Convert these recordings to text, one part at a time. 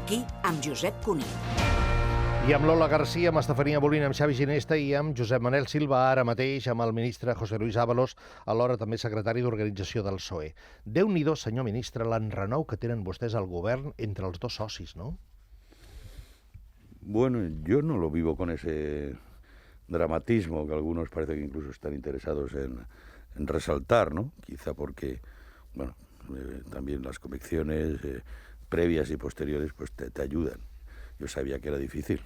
Aquí, amb Josep Cuní. I amb Lola Garcia, amb Estefania Bolín, amb Xavi Ginesta i amb Josep Manel Silva, ara mateix amb el ministre José Luis Ábalos, alhora també secretari d'Organització del PSOE. Déu-n'hi-do, senyor ministre, l'enrenou que tenen vostès al govern entre els dos socis, ¿no? Bueno, yo no lo vivo con ese dramatismo que algunos parece que incluso están interesados en resaltar, ¿no? Quizá porque, bueno, también las convicciones previas y posteriores pues te ayudan. Yo sabía que era difícil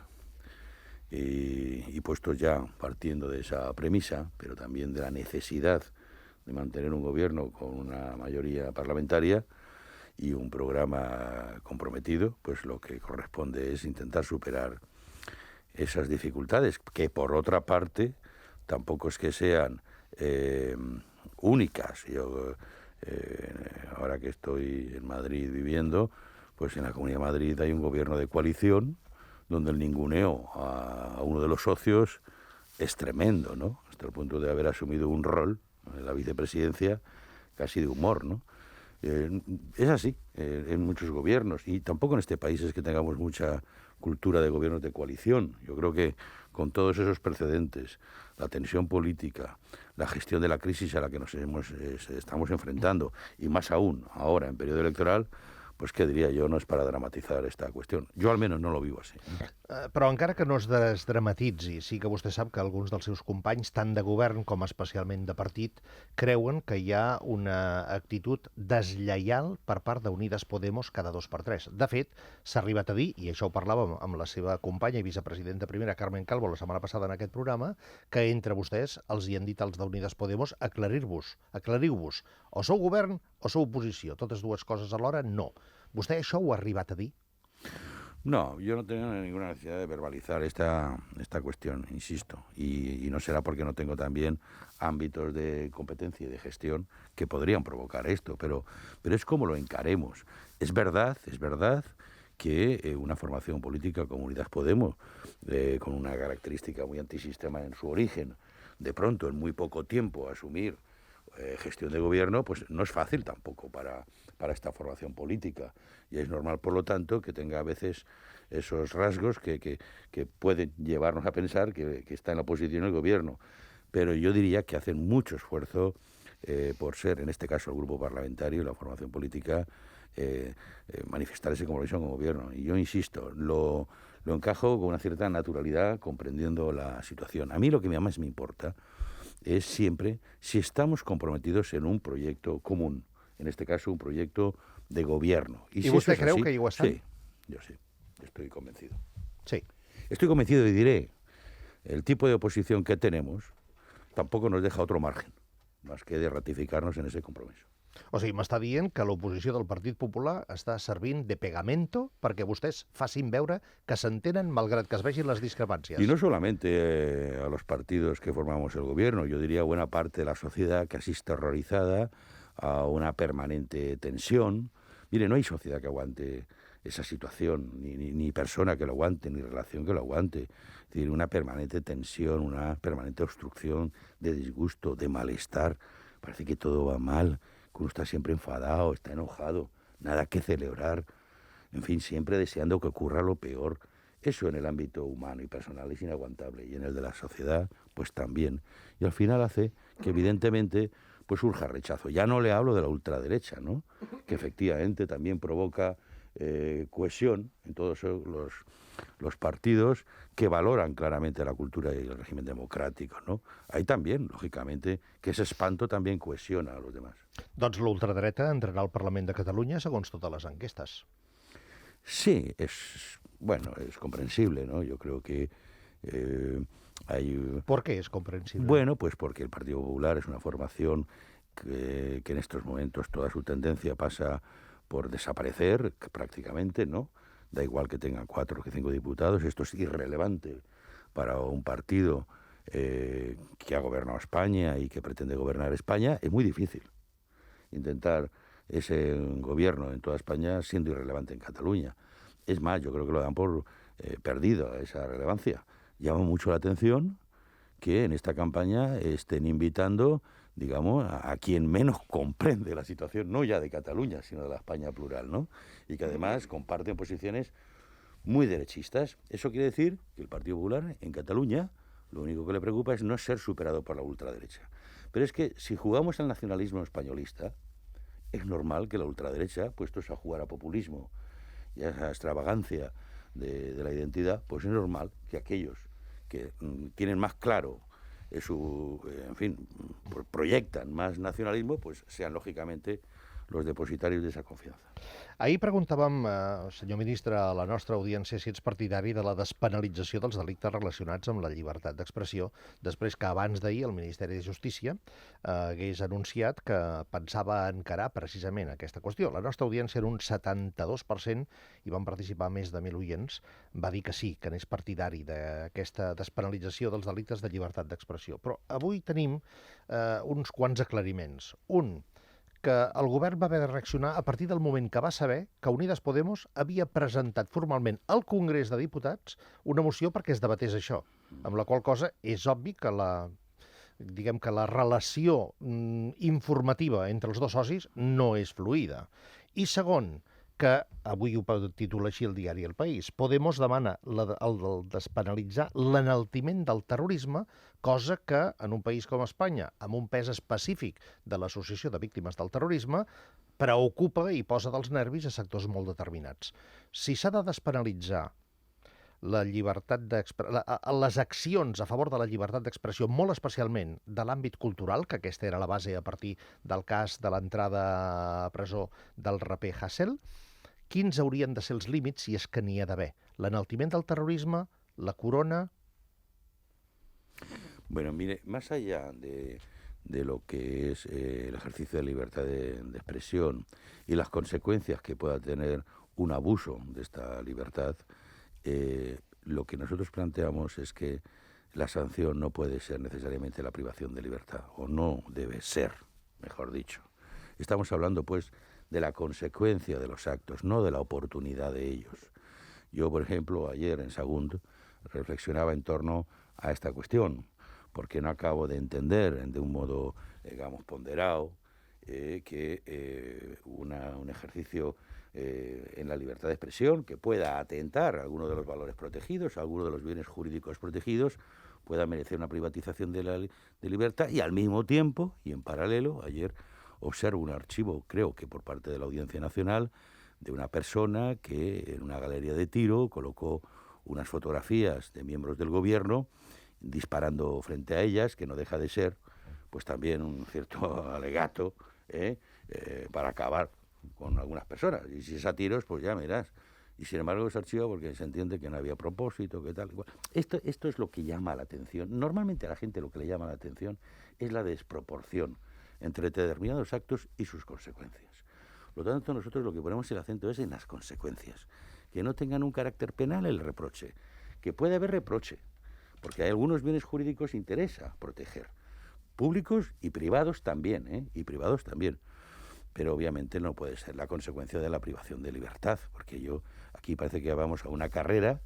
y puestos ya partiendo de esa premisa, pero también de la necesidad de mantener un gobierno con una mayoría parlamentaria y un programa comprometido, pues lo que corresponde es intentar superar esas dificultades, que por otra parte tampoco es que sean únicas. Yo ahora que estoy en Madrid viviendo, pues en la Comunidad de Madrid hay un gobierno de coalición donde el ninguneo a uno de los socios es tremendo, ¿no? Hasta el punto de haber asumido un rol en la vicepresidencia casi de humor, ¿no? Es así en muchos gobiernos, y tampoco en este país es que tengamos mucha cultura de gobiernos de coalición. Yo creo que con todos esos precedentes, la tensión política, la gestión de la crisis a la que nos estamos enfrentando, y más aún ahora en periodo electoral, pues què diria jo, no és para dramatizar esta qüestió. Jo almenys no lo vivo así. Però encara que no es desdramatitzi, sí que vostè sap que alguns dels seus companys, tant de govern com especialment de partit, creuen que hi ha una actitud deslleial per part d'Unides Podemos cada 2x3. De fet, s'ha arribat a dir, i això ho parlàvem amb la seva companya i vicepresidenta primera, Carmen Calvo, la setmana passada en aquest programa, que entre vostès els hi han dit als d'Unides Podemos aclariu-vos. O sou govern o sou oposició. Totes dues coses alhora, no. ¿Vostè això ho ha arribat a dir? No, yo no tengo ninguna necesidad de verbalizar esta cuestión, insisto, y no será porque no tengo también ámbitos de competencia y de gestión que podrían provocar esto, pero es como lo encaremos. Es verdad que una formación política como Unidas Podemos, con una característica muy antisistema en su origen, de pronto en muy poco tiempo asumir gestión de gobierno, pues no es fácil tampoco para esta formación política, y es normal, por lo tanto, que tenga a veces esos rasgos que pueden llevarnos a pensar que está en la oposición el gobierno, pero yo diría que hacen mucho esfuerzo por ser, en este caso el grupo parlamentario y la formación política, manifestar esa compromiso con el gobierno, y yo insisto, lo encajo con una cierta naturalidad, comprendiendo la situación. A mí lo que más me importa es siempre si estamos comprometidos en un proyecto común, en este caso un proyecto de gobierno. ¿Y si usted cree que igual está? Sí, yo sí, estoy convencido. Sí. Estoy convencido y diré, el tipo de oposición que tenemos tampoco nos deja otro margen, más que de ratificarnos en ese compromiso. O sigui, m'està dient que l'oposició del Partit Popular està servint de pegamento perquè vostès facin veure que s'entenen malgrat que es vegin les discrepàncies. Y no solamente a los partidos que formamos el gobierno, yo diría buena parte de la sociedad que asiste horrorizada a una permanente tensión. Mire, no hay sociedad que aguante esa situación, ni persona que lo aguante, ni relación que lo aguante. Es decir, una permanente tensión, una permanente obstrucción de disgusto, de malestar. Parece que todo va mal, que uno está siempre enfadado, está enojado, nada que celebrar, en fin, siempre deseando que ocurra lo peor. Eso en el ámbito humano y personal es inaguantable, y en el de la sociedad, pues también. Y al final hace que evidentemente pues surja rechazo. Ya no le hablo de la ultraderecha, ¿no?, que efectivamente también provoca cohesión en todos los partidos que valoran claramente la cultura y el régimen democrático, ¿no? Hay también, lógicamente, que ese espanto también cohesiona a los demás. Doncs l'ultradreta entrarà al Parlament de Catalunya segons totes les enquestes. Sí, es comprensible, ¿no? Yo creo que hay... ¿Por qué es comprensible? Bueno, pues porque el Partido Popular es una formación que en estos momentos toda su tendencia pasa por desaparecer prácticamente, ¿no? Da igual que tenga 4 o 5 diputados, esto es irrelevante para un partido que ha gobernado España y que pretende gobernar España. Es muy difícil intentar ese gobierno en toda España siendo irrelevante en Cataluña. Es más, yo creo que lo dan por perdido esa relevancia. Llama mucho la atención que en esta campaña estén invitando digamos, a quien menos comprende la situación, no ya de Cataluña, sino de la España plural, ¿no? Y que además comparten posiciones muy derechistas. Eso quiere decir que el Partido Popular en Cataluña lo único que le preocupa es no ser superado por la ultraderecha. Pero es que si jugamos al nacionalismo españolista, es normal que la ultraderecha, puestos a jugar a populismo y a esa extravagancia de la identidad, pues es normal que aquellos que tienen más claro en fin, proyectan más nacionalismo, pues sean lógicamente los depositarios de esa confianza. Ahir preguntàvem, senyor ministre, a la nostra audiència si ets partidari de la despenalització dels delictes relacionats amb la llibertat d'expressió, després que abans d'ahir el Ministeri de Justícia hagués anunciat que pensava encarar precisament aquesta qüestió. La nostra audiència, en un 72%, i van participar més de 1.000 oients, va dir que sí, que n'és partidari d'aquesta despenalització dels delictes de llibertat d'expressió. Però avui tenim uns quants aclariments. Un, que el govern va haver de reaccionar a partir del moment que va saber que Unides Podemos havia presentat formalment al Congrés de Diputats una moció perquè es debatés això, amb la qual cosa és obvi que diguem que la relació informativa entre els dos socis no és fluida. I segon, que avui ho titula així el diari El País, Podemos demana el despenalitzar l'enaltiment del terrorisme, cosa que en un país com Espanya, amb un pes específic de l'Associació de Víctimes del Terrorisme, preocupa i posa dels nervis a sectors molt determinats. Si s'ha de despenalitzar la llibertat les accions a favor de la llibertat d'expressió, molt especialment de l'àmbit cultural, que aquesta era la base a partir del cas de l'entrada a presó del raper Hassel, quins haurien de ser els límits si és que n'hi ha d'haver? L'enaltiment del terrorisme, la corona... Bueno, mire, más allá de lo que es el ejercicio de libertad de expresión y las consecuencias que pueda tener un abuso de esta libertad, lo que nosotros planteamos es que la sanción no puede ser necesariamente la privación de libertad, o no debe ser, mejor dicho. Estamos hablando, pues, de la consecuencia de los actos, no de la oportunidad de ellos. Yo, por ejemplo, ayer en Sagunt reflexionaba en torno a esta cuestión, porque no acabo de entender de un modo, digamos, ponderado, que un ejercicio en la libertad de expresión que pueda atentar a alguno de los valores protegidos, a alguno de los bienes jurídicos protegidos, pueda merecer una privatización de libertad, y al mismo tiempo, y en paralelo, ayer observo un archivo, creo que por parte de la Audiencia Nacional, de una persona que en una galería de tiro colocó unas fotografías de miembros del gobierno disparando frente a ellas, que no deja de ser pues también un cierto alegato para acabar con algunas personas. Y si es a tiros, pues ya mirás. Y sin embargo se archiva porque se entiende que no había propósito, que tal. Igual. Esto es lo que llama la atención. Normalmente a la gente lo que le llama la atención es la desproporción entre determinados actos y sus consecuencias. Por lo tanto, nosotros lo que ponemos el acento es en las consecuencias. Que no tengan un carácter penal el reproche. Que puede haber reproche, porque hay algunos bienes jurídicos que interesa proteger. Públicos y privados también, y privados también. Pero obviamente no puede ser la consecuencia de la privación de libertad, porque aquí parece que vamos a una carrera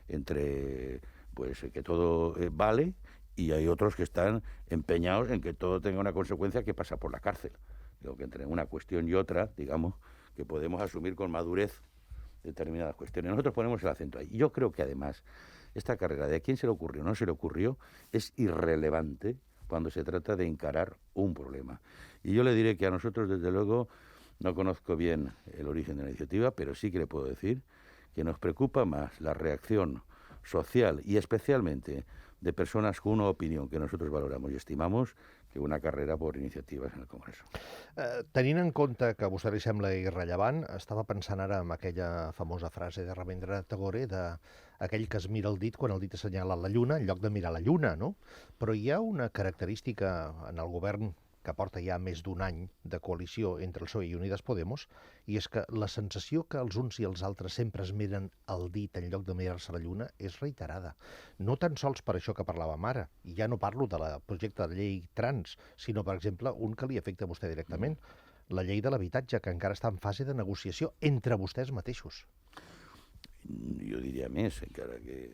entre pues que todo vale, y hay otros que están empeñados en que todo tenga una consecuencia que pasa por la cárcel. Digo que entre una cuestión y otra, digamos, que podemos asumir con madurez determinadas cuestiones. Nosotros ponemos el acento ahí. Yo creo que además esta carrera de a quién se le ocurrió o no se le ocurrió es irrelevante cuando se trata de encarar un problema. Y yo le diré que a nosotros, desde luego, no conozco bien el origen de la iniciativa, pero sí que le puedo decir que nos preocupa más la reacción social y especialmente de personas con una opinión que nosotros valoramos y estimamos que una carrera por iniciatives en el Congreso. Tenint en compte que a vostè li sembla irrellevant, estava pensant ara en aquella famosa frase de Rabindranath Tagore aquell que es mira el dit quan el dit assenyala la lluna en lloc de mirar la lluna, no? Però hi ha una característica en el govern que porta ja més d'un any de coalició entre el PSOE i Unides Podemos, i és que la sensació que els uns i els altres sempre es miren el dit en lloc de mirar-se la lluna és reiterada. No tan sols per això que parlàvem ara, i ja no parlo del projecte de llei trans, sinó, per exemple, un que li afecta a vostè directament, la llei de l'habitatge, que encara està en fase de negociació entre vostès mateixos. Jo diria més, encara que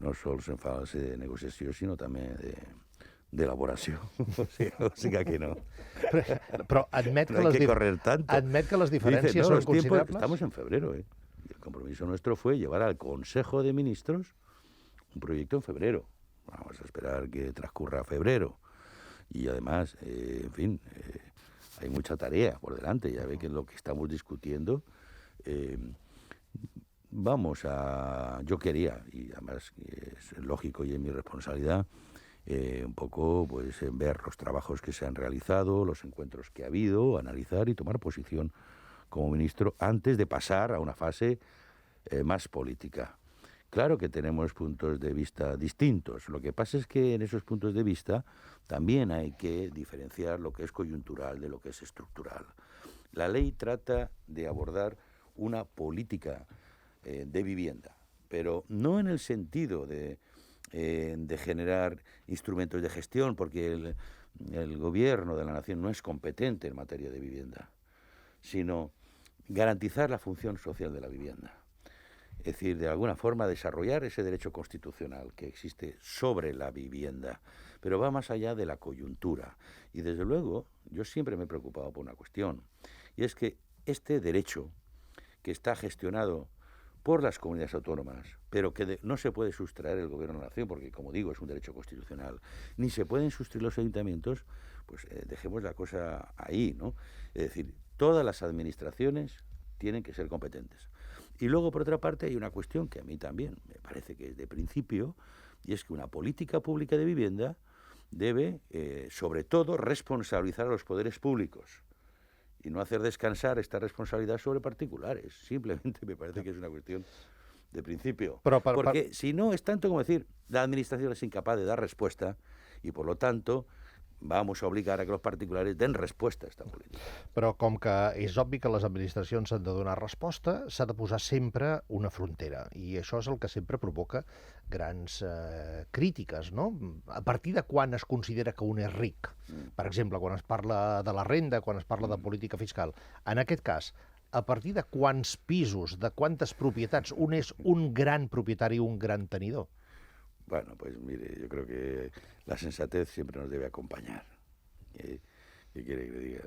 no sols en fase de negociació, sinó també d'elaboració. O sigui que no. Però admet No hay que correr tanto. admet que les Dice, diferències no, són los tiempos, considerables? estamos en febrero, ¿eh? Y el compromiso nuestro fue llevar al Consejo de Ministros un proyecto en febrero. Vamos a esperar que transcurra febrero. Y además, en fin, hay mucha tarea por delante. Ya ve que lo que estamos discutiendo, yo quería, y además es lógico y es mi responsabilidad, un poco pues ver los trabajos que se han realizado, los encuentros que ha habido, analizar y tomar posición como ministro antes de pasar a una fase más política. Claro que tenemos puntos de vista distintos. Lo que pasa es que en esos puntos de vista también hay que diferenciar lo que es coyuntural de lo que es estructural. La ley trata de abordar una política de vivienda, pero no en el sentido de generar instrumentos de gestión, porque el gobierno de la nación no es competente en materia de vivienda, sino garantizar la función social de la vivienda. Es decir, de alguna forma desarrollar ese derecho constitucional que existe sobre la vivienda, pero va más allá de la coyuntura. Y desde luego, yo siempre me he preocupado por una cuestión, y es que este derecho, que está gestionado por las comunidades autónomas, pero que no se puede sustraer el gobierno de la nación, porque, como digo, es un derecho constitucional, ni se pueden sustraer los ayuntamientos, pues dejemos la cosa ahí, ¿no? Es decir, todas las administraciones tienen que ser competentes. Y luego, por otra parte, hay una cuestión que a mí también me parece que es de principio, y es que una política pública de vivienda debe, sobre todo, responsabilizar a los poderes públicos y no hacer descansar esta responsabilidad sobre particulares. Simplemente me parece que es una cuestión de principio. Porque si no, es tanto como decir, la administración es incapaz de dar respuesta y, por lo tanto, vamos a obligar a que los particulares den resposta a esta política. Però com que és obvi que les administracions han de donar resposta, s'ha de posar sempre una frontera, i això és el que sempre provoca grans crítiques, no? A partir de quan es considera que un és ric? Per exemple, quan es parla de la renda, quan es parla de política fiscal. En aquest cas, a partir de quants pisos, de quantes propietats, un és un gran propietari, un gran tenidor? Bueno, pues mire, yo creo que la sensatez siempre nos debe acompañar. ¿Qué quiere que le diga?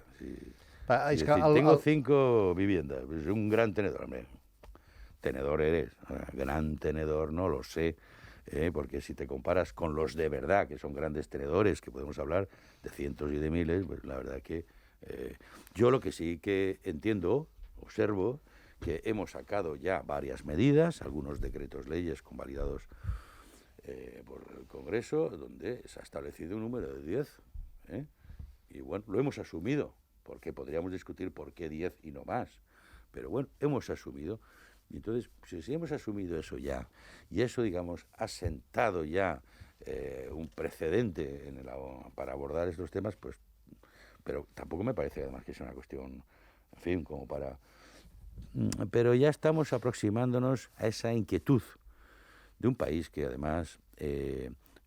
Tengo 5 viviendas, pues un gran tenedor, hombre. Tenedor eres, gran tenedor no lo sé, porque si te comparas con los de verdad, que son grandes tenedores, que podemos hablar de cientos y de miles, pues la verdad que yo lo que sí que entiendo, observo, que hemos sacado ya varias medidas, algunos decretos leyes convalidados por el Congreso, donde se ha establecido un número de 10. Y bueno, lo hemos asumido, porque podríamos discutir por qué 10 y no más. Pero bueno, hemos asumido. Y entonces, si hemos asumido eso ya, y eso, digamos, ha sentado ya un precedente para abordar estos temas, pues, pero tampoco me parece además que sea una cuestión, en fin, como para... Pero ya estamos aproximándonos a esa inquietud de un país que además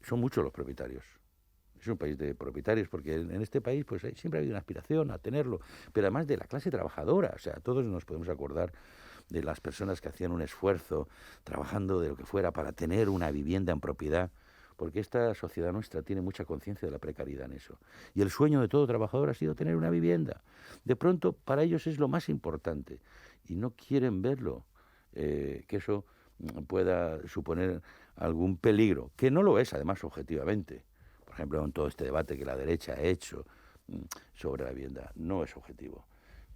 son muchos los propietarios. Es un país de propietarios, porque en este país pues siempre ha habido una aspiración a tenerlo, pero además de la clase trabajadora. O sea, todos nos podemos acordar de las personas que hacían un esfuerzo trabajando de lo que fuera para tener una vivienda en propiedad, porque esta sociedad nuestra tiene mucha conciencia de la precariedad en eso. Y el sueño de todo trabajador ha sido tener una vivienda. De pronto, para ellos es lo más importante, y no quieren verlo, que eso pueda suponer algún peligro, que no lo es además objetivamente. Por ejemplo, en todo este debate que la derecha ha hecho sobre la vivienda, no es objetivo.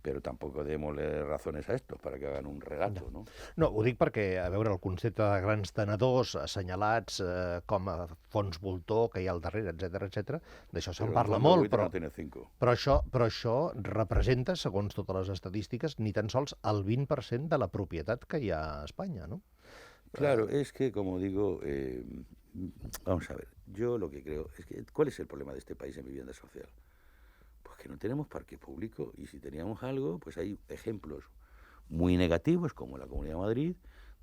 Però tampoc démosle razones a estos para que hagan un relato, no? No, ho dic perquè, a veure, el concepte de grans tenedors assenyalats com a fons voltor que hi ha al darrere, etc, d'això se'n parla molt, però això representa, segons totes les estadístiques, ni tan sols el 20% de la propietat que hi ha a Espanya, ¿no? Claro, es que, como digo, vamos a ver, yo lo que creo es que, ¿cuál es el problema de este país en vivienda social? Que no tenemos parque público, y si teníamos algo, pues hay ejemplos muy negativos, como la Comunidad de Madrid,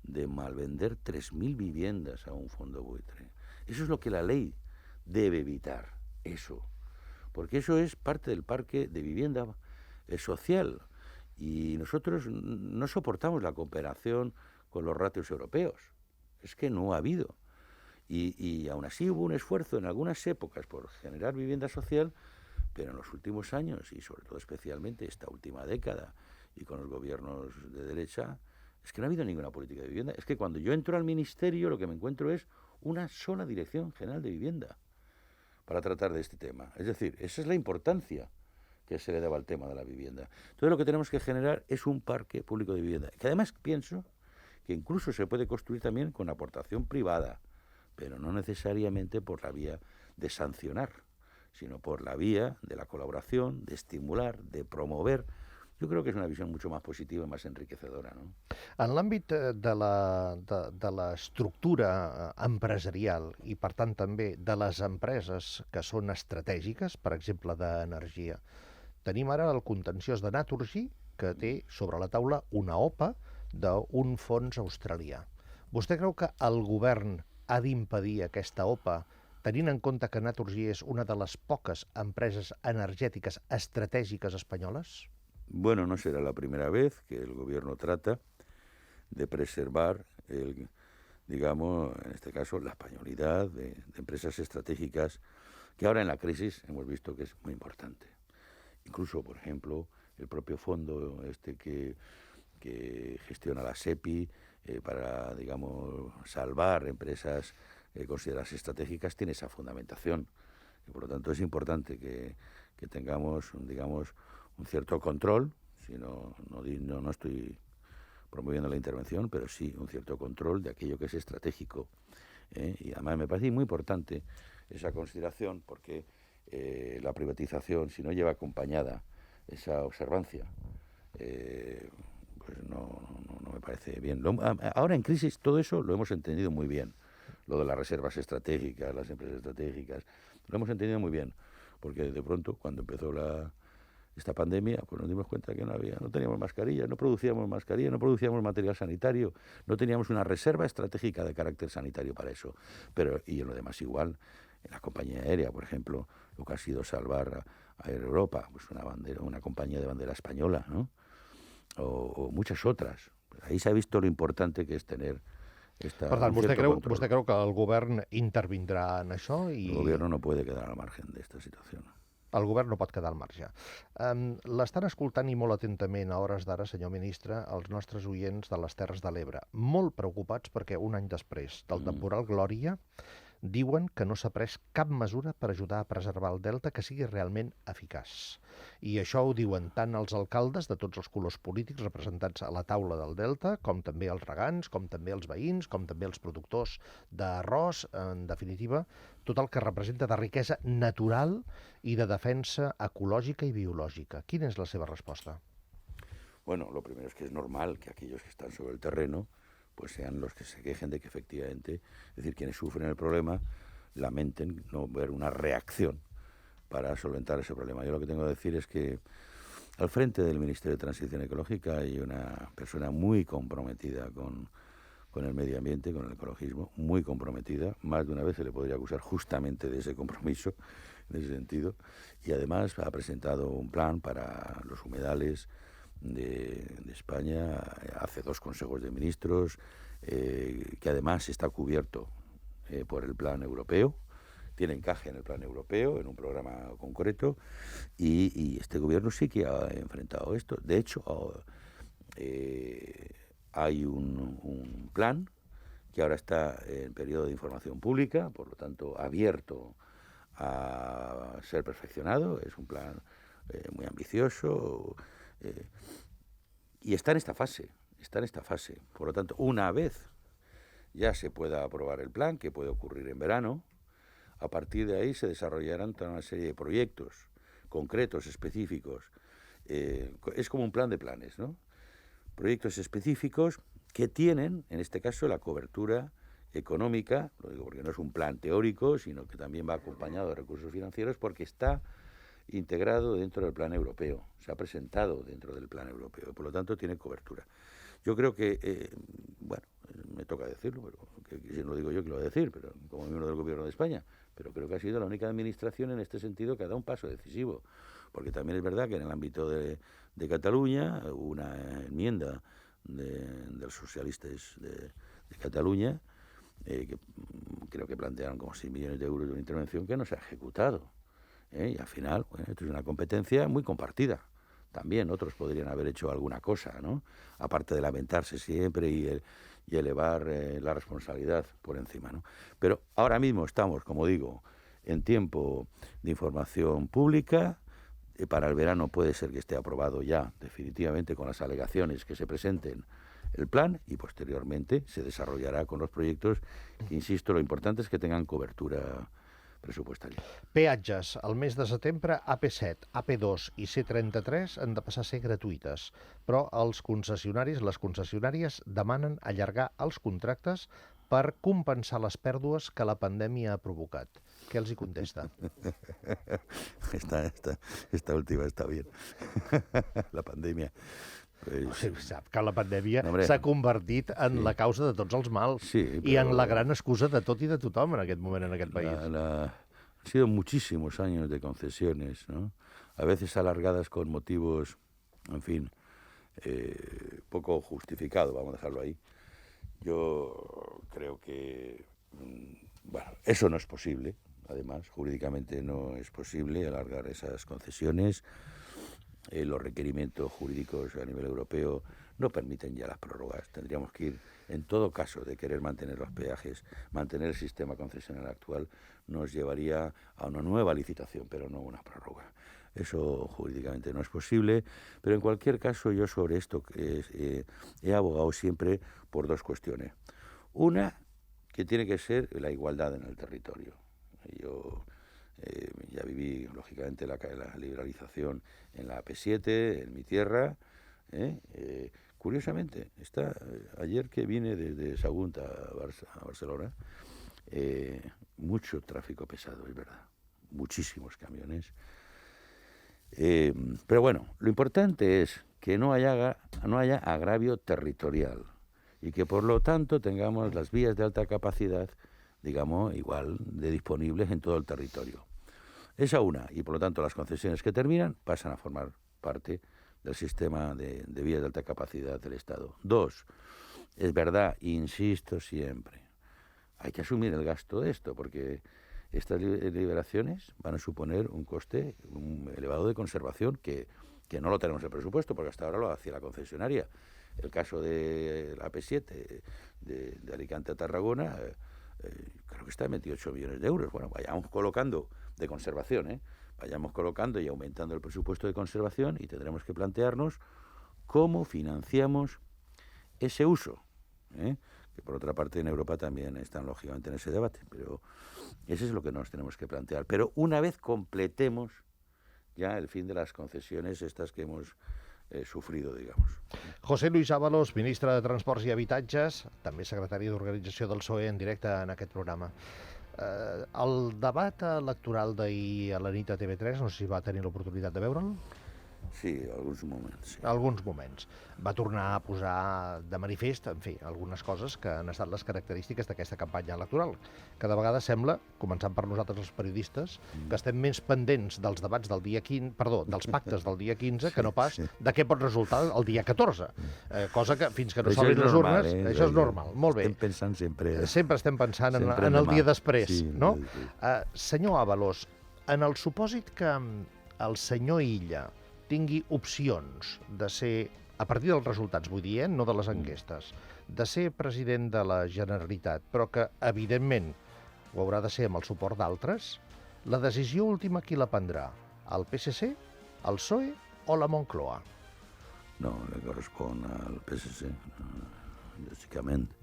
de malvender 3.000 viviendas a un fondo buitre. Eso es lo que la ley debe evitar, eso, porque eso es parte del parque de vivienda social, y nosotros no soportamos la cooperación con los ratios europeos, es que no ha habido. Y aún así hubo un esfuerzo en algunas épocas por generar vivienda social, pero en los últimos años, y sobre todo especialmente esta última década, y con los gobiernos de derecha, es que no ha habido ninguna política de vivienda. Es que cuando yo entro al ministerio lo que me encuentro es una sola Dirección General de Vivienda para tratar de este tema. Es decir, esa es la importancia que se le daba al tema de la vivienda. Entonces lo que tenemos que generar es un parque público de vivienda, que además pienso que incluso se puede construir también con aportación privada, pero no necesariamente por la vía de sancionar, sino por la vía de la colaboración, de estimular, de promover. Yo creo que es una visión mucho más positiva y más enriquecedora, ¿no? En l'àmbit de l'estructura empresarial i, per tant, també de les empreses que són estratègiques, per exemple, d'energia, tenim ara el contenciós de Naturgy, que té sobre la taula una OPA d'un fons australià. Vostè creu que el govern ha d'impedir aquesta OPA, tenint en compte que Naturgy és una de les poques empreses energètiques estratègiques espanyoles? Bueno, no será la primera vez que el gobierno trata de preservar, digamos, en este caso, la españolidad de empresas estratégicas que ahora en la crisis hemos visto que es muy importante. Incluso, por ejemplo, el propio fondo que gestiona la SEPI para, digamos, salvar empresas consideradas estratégicas tiene esa fundamentación. Y por lo tanto es importante que tengamos, digamos, un cierto control, si no estoy promoviendo la intervención, pero sí un cierto control de aquello que es estratégico. Y además me parece muy importante esa consideración porque la privatización, si no lleva acompañada esa observancia, pues no me parece bien. Ahora en crisis todo eso lo hemos entendido muy bien, lo de las reservas estratégicas, las empresas estratégicas, lo hemos entendido muy bien, porque de pronto cuando empezó esta pandemia, pues nos dimos cuenta que no teníamos mascarillas, no producíamos mascarillas, no producíamos material sanitario, no teníamos una reserva estratégica de carácter sanitario para eso. Y en lo demás igual, en la compañía aérea, por ejemplo, lo que ha sido salvar a Air Europa, pues una compañía de bandera española, ¿no? O muchas otras. Ahí se ha visto lo importante que es tener Per tant, un cierto control. vostè creu que el govern intervindrà en això i... El gobierno no puede quedar al margen de esta situación. El govern no pot quedar al marge. L'estan escoltant i molt atentament a hores d'ara, senyor ministre, els nostres oients de les Terres de l'Ebre, molt preocupats perquè un any després del temporal Glòria diuen que no s'ha pres cap mesura per ajudar a preservar el delta que sigui realment eficaç. I això ho diuen tant els alcaldes de tots els colors polítics representats a la taula del delta, com també els regants, com també els veïns, com també els productors d'arròs, en definitiva, tot el que representa de riquesa natural i de defensa ecològica i biològica. Quina és la seva resposta? Bueno, lo primero es que es normal que aquellos que están sobre el terreno pues sean los que se quejen de que efectivamente, es decir, quienes sufren el problema, lamenten no ver una reacción para solventar ese problema. Yo lo que tengo que decir es que al frente del Ministerio de Transición Ecológica hay una persona muy comprometida con el medio ambiente, con el ecologismo, muy comprometida. Más de una vez se le podría acusar justamente de ese compromiso, en ese sentido. Y además ha presentado un plan para los humedales de España, hace 2 consejos de ministros, que además está cubierto por el plan europeo, tiene encaje en el plan europeo, en un programa concreto, y este gobierno sí que ha enfrentado esto. De hecho, hay un plan que ahora está en periodo de información pública, por lo tanto abierto a ser perfeccionado. Es un plan muy ambicioso y está en esta fase. Por lo tanto, una vez ya se pueda aprobar el plan, que puede ocurrir en verano, a partir de ahí se desarrollarán toda una serie de proyectos concretos, específicos. Es como un plan de planes, ¿no? Proyectos específicos que tienen, en este caso, la cobertura económica, lo digo porque no es un plan teórico, sino que también va acompañado de recursos financieros, porque está integrado dentro del plan europeo, se ha presentado dentro del plan europeo, por lo tanto tiene cobertura. Yo creo que, bueno, me toca decirlo, pero que si no lo digo yo que lo voy a decir, pero como miembro del Gobierno de España, pero creo que ha sido la única administración en este sentido que ha dado un paso decisivo, porque también es verdad que en el ámbito de Cataluña hubo una enmienda de los socialistas de Cataluña que creo que plantearon como 6 millones de euros de una intervención que no se ha ejecutado. Y al final, bueno, esto es una competencia muy compartida. También otros podrían haber hecho alguna cosa, ¿no? Aparte de lamentarse siempre y elevar la responsabilidad por encima, ¿no? Pero ahora mismo estamos, como digo, en tiempo de información pública. Para el verano puede ser que esté aprobado ya definitivamente con las alegaciones que se presenten el plan y posteriormente se desarrollará con los proyectos que, insisto, lo importante es que tengan cobertura pressupostaria. Peatges. El mes de setembre, AP7, AP2 i C33 han de passar a ser gratuïtes, però els concessionaris, les concessionàries, demanen allargar els contractes per compensar les pèrdues que la pandèmia ha provocat. Què els hi contesta? Esta última está bien. La pandemia. O sigui, sap que la pandèmia No, hombre, s'ha convertit en sí. la causa de tots els mals Sí, i en però- la gran excusa de tot i de tothom en aquest moment en aquest país. Han sido muchísimos años de concesiones, ¿no? A veces alargadas con motivos, en fin, poco justificados, vamos a dejarlo ahí. Yo creo que, bueno, eso no es posible, además, jurídicamente no es posible alargar esas concesiones. Los requerimientos jurídicos a nivel europeo no permiten ya las prórrogas. Tendríamos que ir, en todo caso, de querer mantener los peajes, mantener el sistema concesional actual, nos llevaría a una nueva licitación, pero no una prórroga. Eso jurídicamente no es posible, pero en cualquier caso yo sobre esto he abogado siempre por dos cuestiones. Una, que tiene que ser la igualdad en el territorio. Yo ya viví, lógicamente, la liberalización en la AP7, en mi tierra. Curiosamente, ayer que vine desde Sagunta a Barcelona, mucho tráfico pesado, es verdad, muchísimos camiones. Pero bueno, lo importante es que no haya agravio territorial y que por lo tanto tengamos las vías de alta capacidad, digamos, igual de disponibles en todo el territorio. Esa una, y por lo tanto las concesiones que terminan pasan a formar parte del sistema de vías de alta capacidad del Estado. Dos, es verdad, insisto siempre, hay que asumir el gasto de esto, porque estas liberaciones van a suponer un coste elevado de conservación que no lo tenemos en el presupuesto, porque hasta ahora lo hacía la concesionaria. El caso de la AP7 de Alicante a Tarragona, creo que está en 28 millones de euros. Bueno, vayamos colocando de conservación, vayamos colocando y aumentando el presupuesto de conservación y tendremos que plantearnos cómo financiamos ese uso, que por otra parte en Europa también están lógicamente en ese debate, pero eso es lo que nos tenemos que plantear. Pero una vez completemos ya el fin de las concesiones estas que hemos sufrido, digamos. José Luis Ábalos, ministre de Transports i Habitatges, també secretari d'Organització del PSOE en directe en aquest programa. El debat electoral d'ahir a la nit a TV3, no sé si va tenir l'oportunitat de veure'l? Sí, alguns moments. Sí. Alguns moments. Va tornar a posar de manifest, en fi, algunes coses que han estat les característiques d'aquesta campanya electoral. Cada vegada sembla, començant per nosaltres els periodistes, que estem més pendents dels debats del dia 15, dels pactes del dia 15, que no pas de què pot resultar el dia 14. Cosa que fins que no s'obrin les urnes, això és normal. Molt bé. Estem pensant sempre... Sempre estem pensant en el dia després, no? Senyor Ábalos, en el supòsit que el senyor Illa tingui opcions de ser, a partir dels resultats, vull dir, no de les enquestes, de ser president de la Generalitat, però que, evidentment, ho haurà de ser amb el suport d'altres, la decisió última qui la prendrà? El PSC, el PSOE o la Moncloa? No, le correspon al PSC, lógicamente.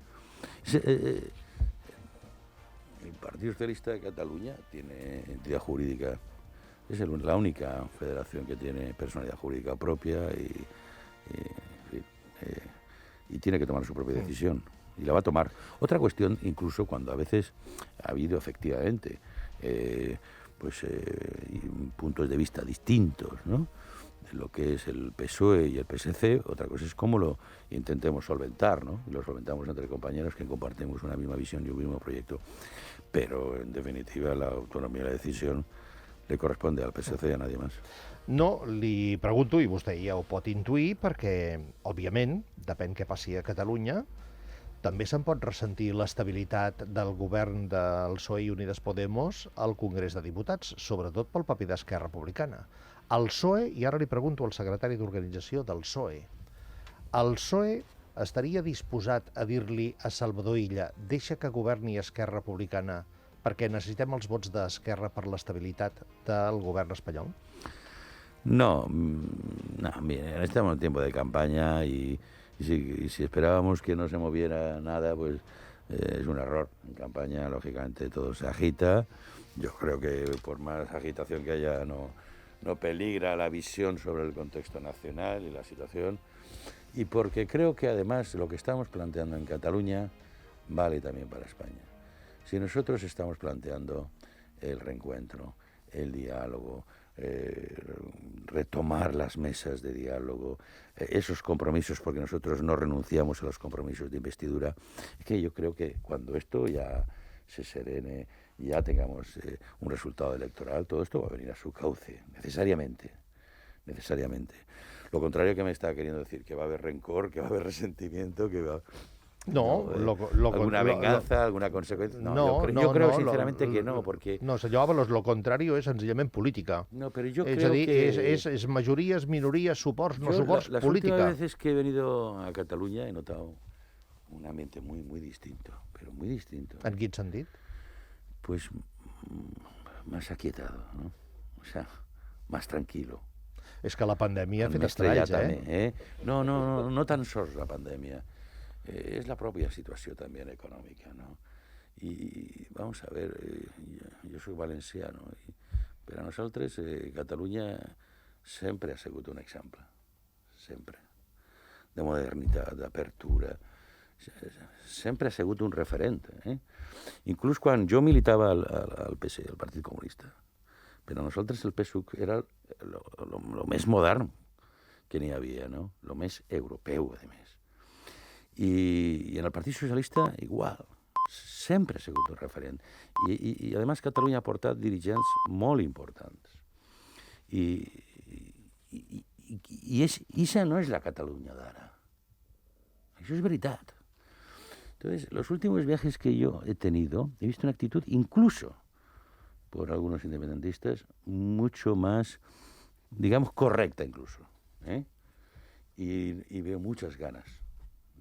El Partido Socialista de Cataluña tiene entidad jurídica. Es la única federación que tiene personalidad jurídica propia y tiene que tomar su propia decisión. Y la va a tomar. Otra cuestión, incluso cuando a veces ha habido efectivamente puntos de vista distintos, ¿no?, de lo que es el PSOE y el PSC, otra cosa es cómo lo intentemos solventar, ¿no? Y lo solventamos entre compañeros que compartimos una misma visión y un mismo proyecto. Pero, en definitiva, la autonomía de la decisión li correspon al PSC i a nadie més. No, li pregunto, i vostè ja ho pot intuir, perquè, òbviament, depèn què passi a Catalunya, també se'n pot ressentir l'estabilitat del govern del PSOE i Unides Podemos al Congrés de Diputats, sobretot pel paper d'Esquerra Republicana. El PSOE, i ara li pregunto al secretari d'Organització del PSOE, el PSOE estaria disposat a dir-li a Salvador Illa deixa que governi Esquerra Republicana perquè necessitem els vots d'Esquerra per l'estabilitat del govern espanyol? No, mira, estamos en tiempo de campaña y si esperábamos que no se moviera nada, pues es un error. En campaña, lógicamente, todo se agita. Yo creo que por más agitación que haya, no peligra la visión sobre el contexto nacional y la situación. Y porque creo que además lo que estamos planteando en Cataluña vale también para España. Si nosotros estamos planteando el reencuentro, el diálogo, retomar las mesas de diálogo, esos compromisos, porque nosotros no renunciamos a los compromisos de investidura, es que yo creo que cuando esto ya se serene, ya tengamos un resultado electoral, todo esto va a venir a su cauce, necesariamente. Lo contrario que me está queriendo decir, que va a haber rencor, que va a haber resentimiento, que va... alguna venganza, alguna consecuencia. Yo creo sinceramente que no, porque... No, senyor Ábalos, lo contrario és senzillament política. No, pero yo és creo a dir, que... és majories, minories, suports, no suports, las política. últimas veces que he venido a Cataluña he notado un ambiente muy distinto, pero muy distinto. En quin sentit? Pues más aquietado, ¿no? O sea, más tranquilo. És que la pandèmia ha fet estrellat, estralls, No tan sols la pandemia. Es la propia situación también económica, ¿no? Y vamos a ver, yo soy valenciano, pero a nosotros Catalunya sempre ha sigut un exemple, sempre, de modernitat, d'apertura, sempre ha sigut un referent. Inclús quan jo militava al PC, al Partit Comunista, per a nosaltres el PSUC era lo més modern que n'hi havia, no? Lo més europeu, a més. Y en el Partit Socialista igual, sempre ha sigut un referent. I a més Catalunya ha portat dirigents molt importants. I esa no es la Catalunya d'ara. Això és veritat. Entonces, los últimos viajes que yo he tenido, he visto una actitud, incluso por algunos independentistas, mucho más, digamos, correcta incluso. Y veo muchas ganas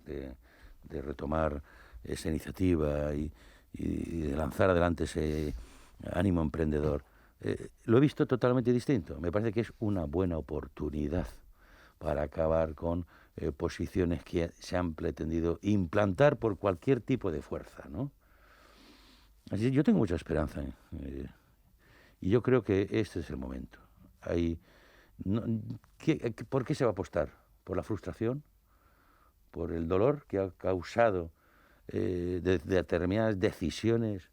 de retomar esa iniciativa y de lanzar adelante ese ánimo emprendedor. Lo he visto totalmente distinto. Me parece que es una buena oportunidad para acabar con posiciones que se han pretendido implantar por cualquier tipo de fuerza, ¿no? Así que yo tengo mucha esperanza. Y yo creo que este es el momento. ¿Por qué se va a apostar? ¿Por la frustración? ¿Por el dolor que ha causado determinadas decisiones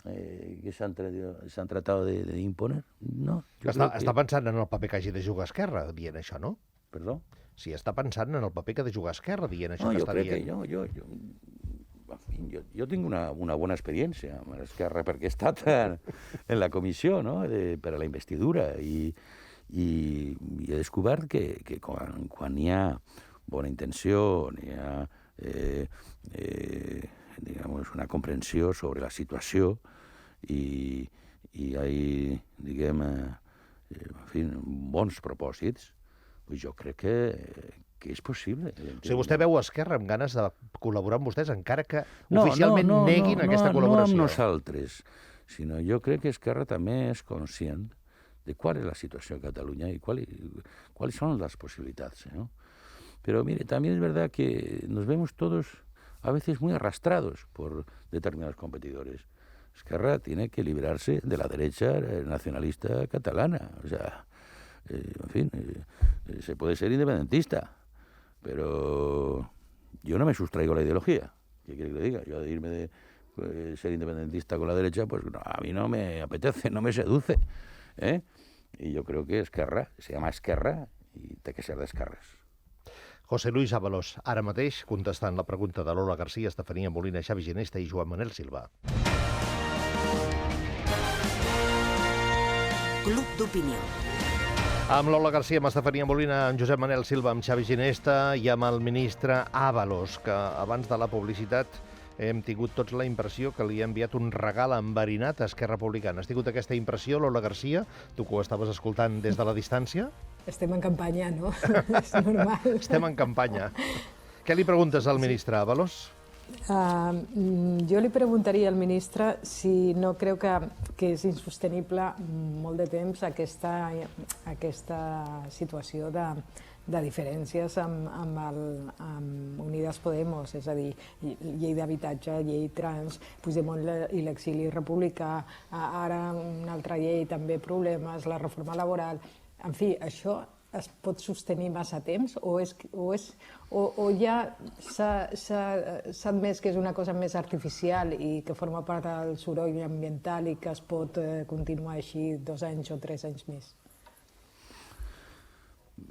que se han tratado de imponer? No. Està pensant en el paper que hagi de jugar Esquerra dient això, no? Perdó? Sí, està pensant en el paper que ha de jugar Esquerra dient això que està dient. Jo tinc una bona experiència amb Esquerra perquè he estat en la comissió, no? Per a la investidura i he descobert que quan hi ha bona intenció, hi ha digamos, una comprensió sobre la situació i hi ha, diguem, en fi, bons propòsits, jo crec que és possible. O sigui, vostè veu Esquerra amb ganes de col·laborar amb vostès, encara que oficialment neguin aquesta col·laboració. No amb nosaltres, sinó jo crec que Esquerra també és conscient de cuál es la situación en Cataluña y cuáles son las posibilidades, ¿no? Pero mire, también es verdad que nos vemos todos a veces muy arrastrados por determinados competidores. Esquerra tiene que librarse de la derecha nacionalista catalana. O sea, en fin, se puede ser independentista, pero yo no me sustraigo a la ideología. ¿Qué quiere que le diga? Yo de irme de ser independentista con la derecha, pues no, a mí no me apetece, no me seduce. Y yo creo que Esquerra se llama Esquerra i té que ser d'esquerres. José Luis Ábalos, ara mateix contestant la pregunta de Lola García, Estefania Molina, Xavi Ginesta i Joan Manel Silva. Club d'Opinió. Amb Lola Garcia, amb Estefania Molina, amb Josep Manel Silva, amb Xavi Ginesta i amb el ministre Ábalos, que abans de la publicitat hem tingut tots la impressió que li ha enviat un regal enverinat a Esquerra Republicana. Has tingut aquesta impressió, Lola Garcia? Tu que ho estaves escoltant des de la distància? Estem en campanya, no? És normal. Estem en campanya. Què li preguntes al ministre Ábalos? Jo li preguntaria al ministre si no creu que és insostenible molt de temps aquesta situació de diferències amb Unidas Podemos, és a dir, llei d'habitatge, llei trans, Puigdemont i l'exili republicà, ara una altra llei, també problemes, la reforma laboral. En fi, això es pot sostenir massa temps o ja s'ha admès que és una cosa més artificial i que forma part del soroll ambiental i que es pot continuar així 2 anys o 3 anys més?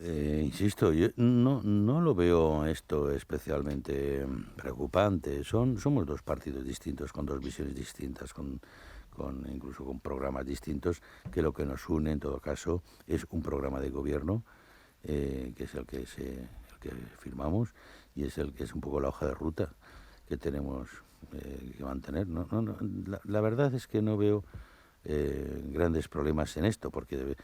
Insisto, yo no lo veo esto especialmente preocupante. Somos dos partidos distintos, con dos visiones distintas, incluso con programas distintos, que lo que nos une en todo caso es un programa de gobierno, que es el que firmamos y es el que es un poco la hoja de ruta que tenemos que mantener. La verdad es que no veo grandes problemas en esto, porque de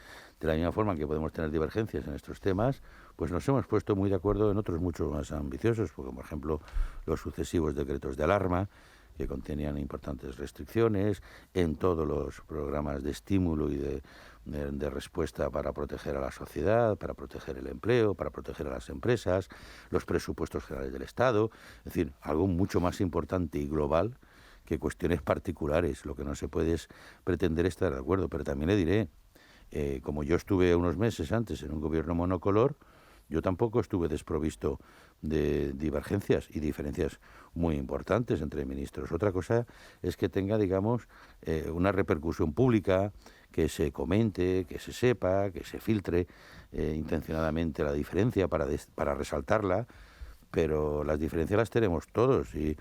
la misma forma que podemos tener divergencias en estos temas, pues nos hemos puesto muy de acuerdo en otros mucho más ambiciosos, porque, por ejemplo, los sucesivos decretos de alarma, que contenían importantes restricciones, en todos los programas de estímulo y de respuesta para proteger a la sociedad, para proteger el empleo, para proteger a las empresas, los presupuestos generales del Estado, es decir, algo mucho más importante y global que cuestiones particulares. Lo que no se puede es pretender estar de acuerdo, pero también le diré, como yo estuve unos meses antes en un gobierno monocolor, yo tampoco estuve desprovisto de divergencias y diferencias muy importantes entre ministros. Otra cosa es que tenga, digamos, una repercusión pública, que se comente, que se sepa, que se filtre intencionadamente la diferencia para resaltarla, pero las diferencias las tenemos todos y,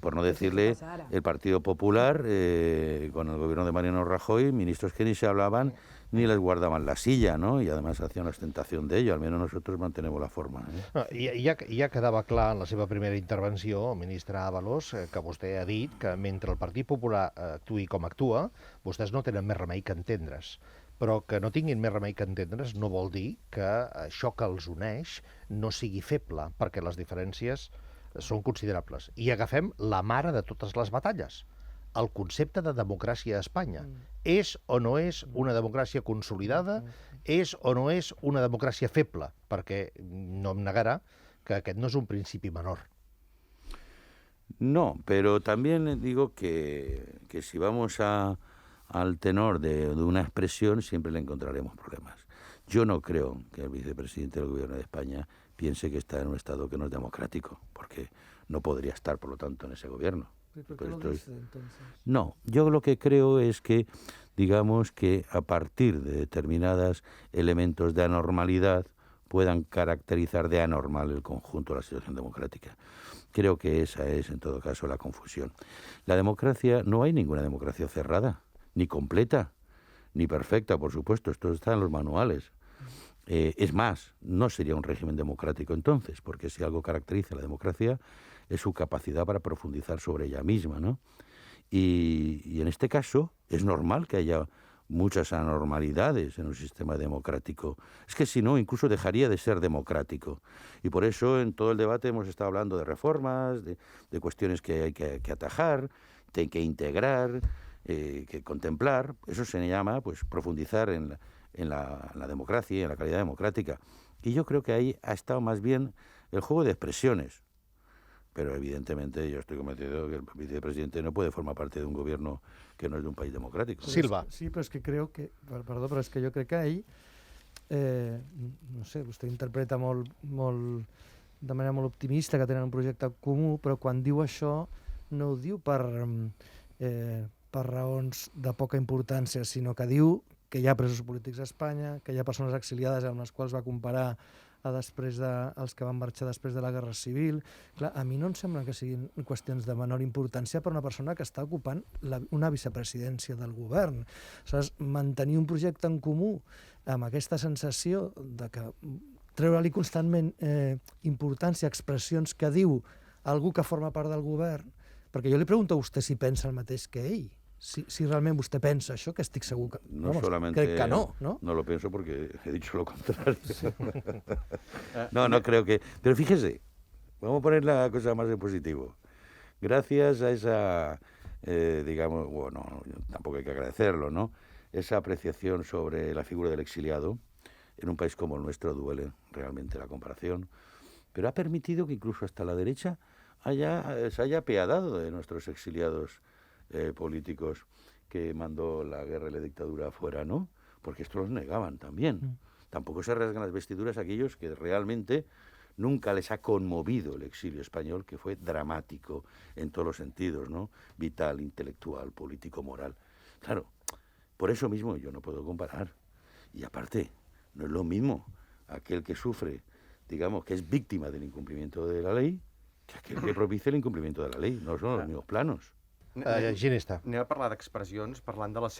por no decirle, el Partido Popular, con el gobierno de Mariano Rajoy, ministros que ni se hablaban ni les guardaven la silla, no? I además hacían ostentación de ello, almenys nosotros mantenemos la forma. Ja quedava clar en la seva primera intervenció, el ministre Ábalos, que vostè ha dit que mentre el Partit Popular actuï com actua, vostès no tenen més remei que entendre's. Però que no tinguin més remei que entendre's no vol dir que això que els uneix no sigui feble, perquè les diferències són considerables. I agafem la mare de totes les batalles, el concepte de democràcia a Espanya. És o no és una democràcia consolidada? És o no és una democràcia feble? Perquè no em negarà que aquest no és un principi menor. No, pero también digo que si vamos al tenor de una expresión, siempre le encontraremos problemas. Yo no creo que el vicepresidente del Gobierno de España piense que está en un estado que no es democrático, porque no podría estar, por lo tanto, en ese gobierno. ¿Por qué lo dice, entonces? No, yo lo que creo es que, digamos, que a partir de determinados elementos de anormalidad puedan caracterizar de anormal el conjunto de la situación democrática. Creo que esa es, en todo caso, la confusión. La democracia, no hay ninguna democracia cerrada, ni completa, ni perfecta, por supuesto, esto está en los manuales. Es más, no sería un régimen democrático entonces, porque si algo caracteriza a la democracia es su capacidad para profundizar sobre ella misma, ¿no? Y en este caso es normal que haya muchas anormalidades en un sistema democrático. Es que si no, incluso dejaría de ser democrático. Y por eso en todo el debate hemos estado hablando de reformas, de cuestiones que hay que atajar, de que integrar, que contemplar. Eso se llama, pues, profundizar en la democracia y en la calidad democrática. Y yo creo que ahí ha estado más bien el juego de expresiones. Pero evidentemente yo estoy convencido que el vicepresidente no puede formar parte de un gobierno que no es de un país democrático. Silva. Sí, però és que crec que... Perdó, però és que jo crec que ell... no sé, vostè interpreta de manera molt optimista que tenen un projecte comú, però quan diu això no ho diu per raons de poca importància, sinó que diu que hi ha presos polítics a Espanya, que hi ha persones exiliades amb les quals va comparar els que van marxar després de la Guerra Civil. Clar, a mi no em sembla que siguin qüestions de menor importància per una persona que està ocupant una vicepresidència del govern. Aleshores, mantenir un projecte en comú amb aquesta sensació de que treure-li constantment importància a expressions que diu algú que forma part del govern, perquè jo li pregunto a vostè si pensa el mateix que ell, si realment vostè pensa això, que estic segur que... No solamente crec que no, ¿no? No lo pienso porque he dicho lo contrario. No creo que... Pero fíjese, vamos a poner la cosa más en positivo. Gracias a esa, digamos, bueno, tampoco hay que agradecerlo, ¿no? Esa apreciación sobre la figura del exiliado, en un país como el nuestro duele realmente la comparación, pero ha permitido que incluso hasta la derecha se haya apiadado de nuestros exiliados políticos que mandó la guerra y la dictadura afuera, ¿no? Porque esto los negaban también. Tampoco se rasgan las vestiduras aquellos que realmente nunca les ha conmovido el exilio español, que fue dramático en todos los sentidos, ¿no? Vital, intelectual, político, moral. Claro, por eso mismo yo no puedo comparar. Y aparte, no es lo mismo aquel que sufre, digamos, que es víctima del incumplimiento de la ley, que aquel que propicia el incumplimiento de la ley. No son los mismos planos. Ginesta. Anem a parlar d'expressions, parlant de la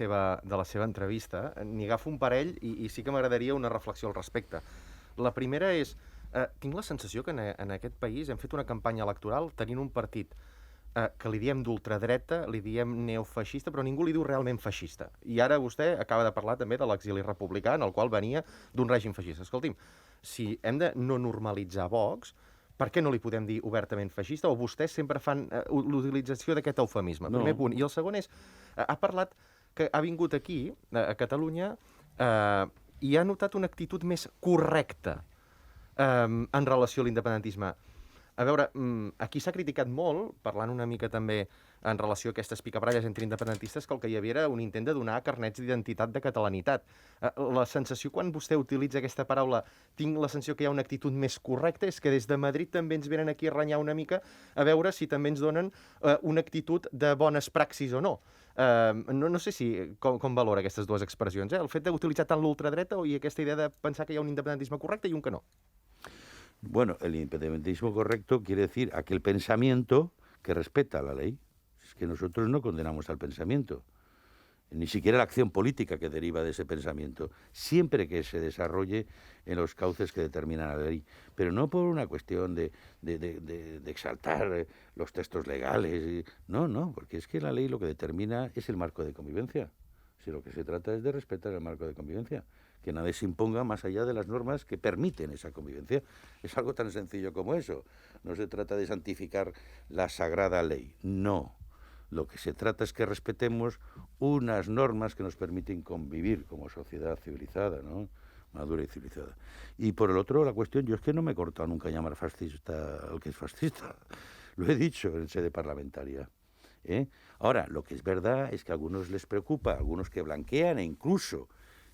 seva entrevista. N'hi agafo un parell i sí que m'agradaria una reflexió al respecte. La primera és, tinc la sensació que en aquest país hem fet una campanya electoral tenint un partit que li diem d'ultradreta, li diem neofeixista, però ningú li diu realment feixista. I ara vostè acaba de parlar també de l'exili republicà, en el qual venia d'un règim feixista. Escolti'm, si hem de no normalitzar Vox, per què no li podem dir obertament feixista? O vostès sempre fan l'utilització d'aquest eufemisme? No. Primer punt. I el segon és, ha parlat que ha vingut aquí, a Catalunya, i ha notat una actitud més correcta en relació a l'independentisme. A veure, aquí s'ha criticat molt, parlant una mica també en relació a aquestes picabaralles entre independentistes, que el que hi havia era un intent de donar carnets d'identitat de catalanitat. La sensació, quan vostè utilitza aquesta paraula, tinc la sensació que hi ha una actitud més correcta, és que des de Madrid també ens venen aquí a renyar una mica a veure si també ens donen una actitud de bones praxis o no. No sé com valora aquestes dues expressions, el fet d'utilitzar tant l'ultradreta i aquesta idea de pensar que hi ha un independentisme correcte i un que no. Bueno, el independentismo correcto quiere decir aquel pensamiento que respeta la ley. Es que nosotros no condenamos al pensamiento, ni siquiera la acción política que deriva de ese pensamiento, siempre que se desarrolle en los cauces que determinan la ley, pero no por una cuestión de exaltar los textos legales. No, porque es que la ley lo que determina es el marco de convivencia. Si lo que se trata es de respetar el marco de convivencia, que nadie se imponga más allá de las normas que permiten esa convivencia. Es algo tan sencillo como eso. No se trata de santificar la sagrada ley, no. Lo que se trata es que respetemos unas normas que nos permiten convivir como sociedad civilizada, ¿no? Madura y civilizada. Y por el otro, la cuestión, yo es que no me he cortado nunca llamar fascista al que es fascista. Lo he dicho en sede parlamentaria. Ahora, lo que es verdad es que a algunos les preocupa, a algunos que blanquean e incluso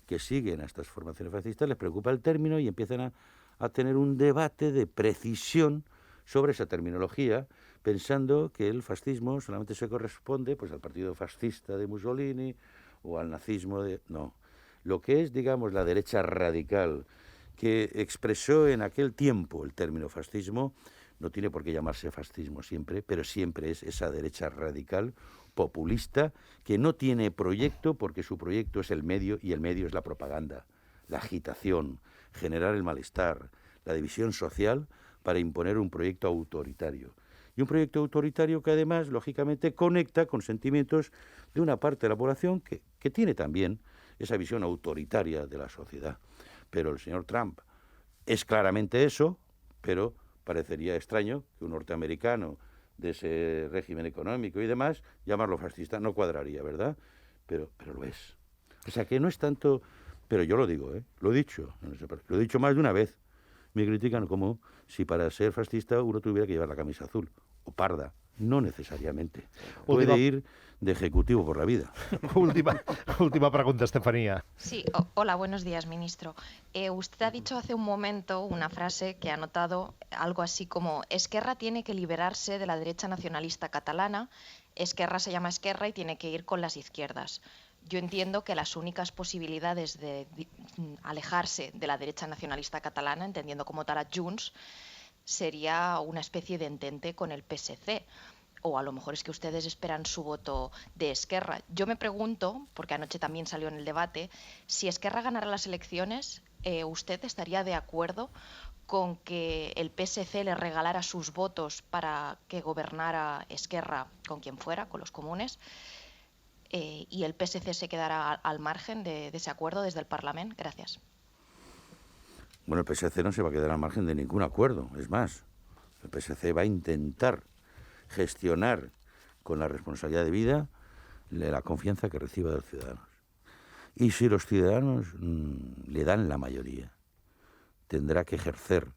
que siguen a estas formaciones fascistas, les preocupa el término y empiezan a tener un debate de precisión sobre esa terminología, pensando que el fascismo solamente se corresponde pues al partido fascista de Mussolini o al nazismo de... No, lo que es, digamos, la derecha radical que expresó en aquel tiempo el término fascismo, no tiene por qué llamarse fascismo siempre, pero siempre es esa derecha radical, populista, que no tiene proyecto porque su proyecto es el medio y el medio es la propaganda, la agitación, generar el malestar, la división social para imponer un proyecto autoritario. Y un proyecto autoritario que además, lógicamente, conecta con sentimientos de una parte de la población que tiene también esa visión autoritaria de la sociedad. Pero el señor Trump es claramente eso, pero parecería extraño que un norteamericano de ese régimen económico y demás, llamarlo fascista, no cuadraría, ¿verdad? Pero lo es. O sea que no es tanto... Pero yo lo digo, lo he dicho más de una vez. Me critican como si para ser fascista uno tuviera que llevar la camisa azul o parda. No necesariamente. Puede ir de ejecutivo por la vida. Última pregunta, Estefanía. Sí, hola, buenos días, ministro. Usted ha dicho hace un momento una frase que ha notado algo así como Esquerra tiene que liberarse de la derecha nacionalista catalana, Esquerra se llama Esquerra y tiene que ir con las izquierdas. Yo entiendo que las únicas posibilidades de alejarse de la derecha nacionalista catalana, entendiendo como tal a Junts, sería una especie de entente con el PSC. o a lo mejor es que ustedes esperan su voto de Esquerra. Yo me pregunto, porque anoche también salió en el debate, si Esquerra ganara las elecciones, ¿usted estaría de acuerdo con que el PSC le regalara sus votos para que gobernara Esquerra con quien fuera, con los comunes, y el PSC se quedara al margen de ese acuerdo desde el Parlamento? Gracias. Bueno, el PSC no se va a quedar al margen de ningún acuerdo. Es más, el PSC va a intentar gestionar con la responsabilidad debida la confianza que reciba de los ciudadanos. Y si los ciudadanos le dan la mayoría, tendrá que ejercer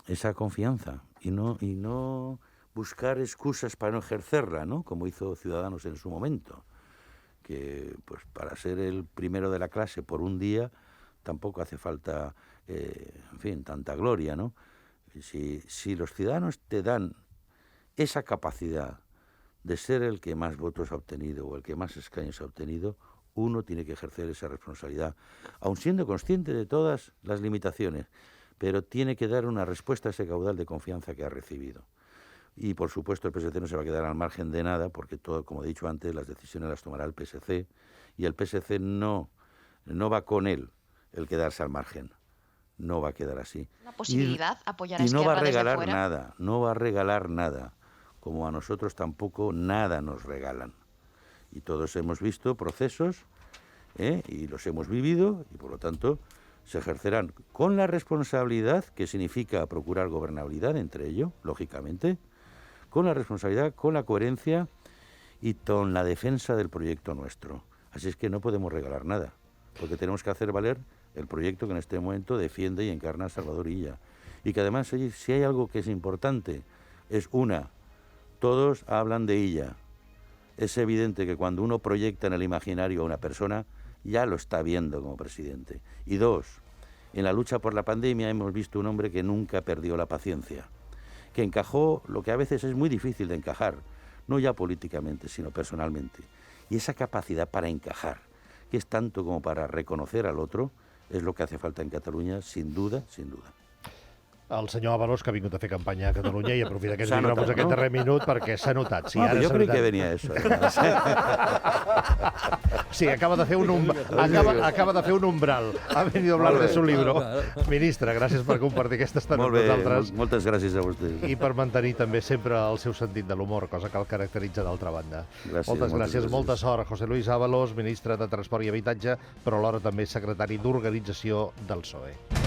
esa confianza y no buscar excusas para no ejercerla, ¿no? Como hizo Ciudadanos en su momento, que pues para ser el primero de la clase por un día tampoco hace falta, en fin, tanta gloria, ¿no? Si los ciudadanos te dan esa capacidad de ser el que más votos ha obtenido o el que más escaños ha obtenido, uno tiene que ejercer esa responsabilidad, aun siendo consciente de todas las limitaciones, pero tiene que dar una respuesta a ese caudal de confianza que ha recibido. Y, por supuesto, el PSC no se va a quedar al margen de nada, porque todo, como he dicho antes, las decisiones las tomará el PSC, y el PSC no va con él el quedarse al margen. No va a quedar así. ¿Una posibilidad apoyar a Esquerra? Y no va a regalar desde fuera? nada, no va a regalar nada, como a nosotros tampoco nada nos regalan. Y todos hemos visto procesos, y los hemos vivido, y por lo tanto se ejercerán con la responsabilidad que significa procurar gobernabilidad entre ello, lógicamente, con la responsabilidad, con la coherencia y con la defensa del proyecto nuestro. Así es que no podemos regalar nada, porque tenemos que hacer valer el proyecto que en este momento defiende y encarna Salvador Illa. Y que además, si hay algo que es importante, es todos hablan de Illa. Es evidente que cuando uno proyecta en el imaginario a una persona, ya lo está viendo como presidente. Y dos, en la lucha por la pandemia hemos visto un hombre que nunca perdió la paciencia, que encajó lo que a veces es muy difícil de encajar, no ya políticamente, sino personalmente. Y esa capacidad para encajar, que es tanto como para reconocer al otro, és el que hace falta en Catalunya, sin duda, sin duda. El senyor Ábalos, que ha vingut a fer campanya a Catalunya i aprofita aquests S'ha micròfons, notat, aquest no? darrer minut, perquè s'ha notat. Sí, Jo s'ha crec que notat. venia eso. Sí, acaba de fer un umbral. Ha venido a hablar de su libro. Ministre, gràcies per compartir aquesta estona amb Molt bé, nosaltres moltes gràcies a vostès. i per mantenir també sempre el seu sentit de l'humor, cosa que el caracteritza d'altra banda. Gràcies, Moltes moltes gràcies, gràcies. molta sort. José Luis Ábalos, ministre de Transport i Habitatge, però alhora també secretari d'Organització del PSOE.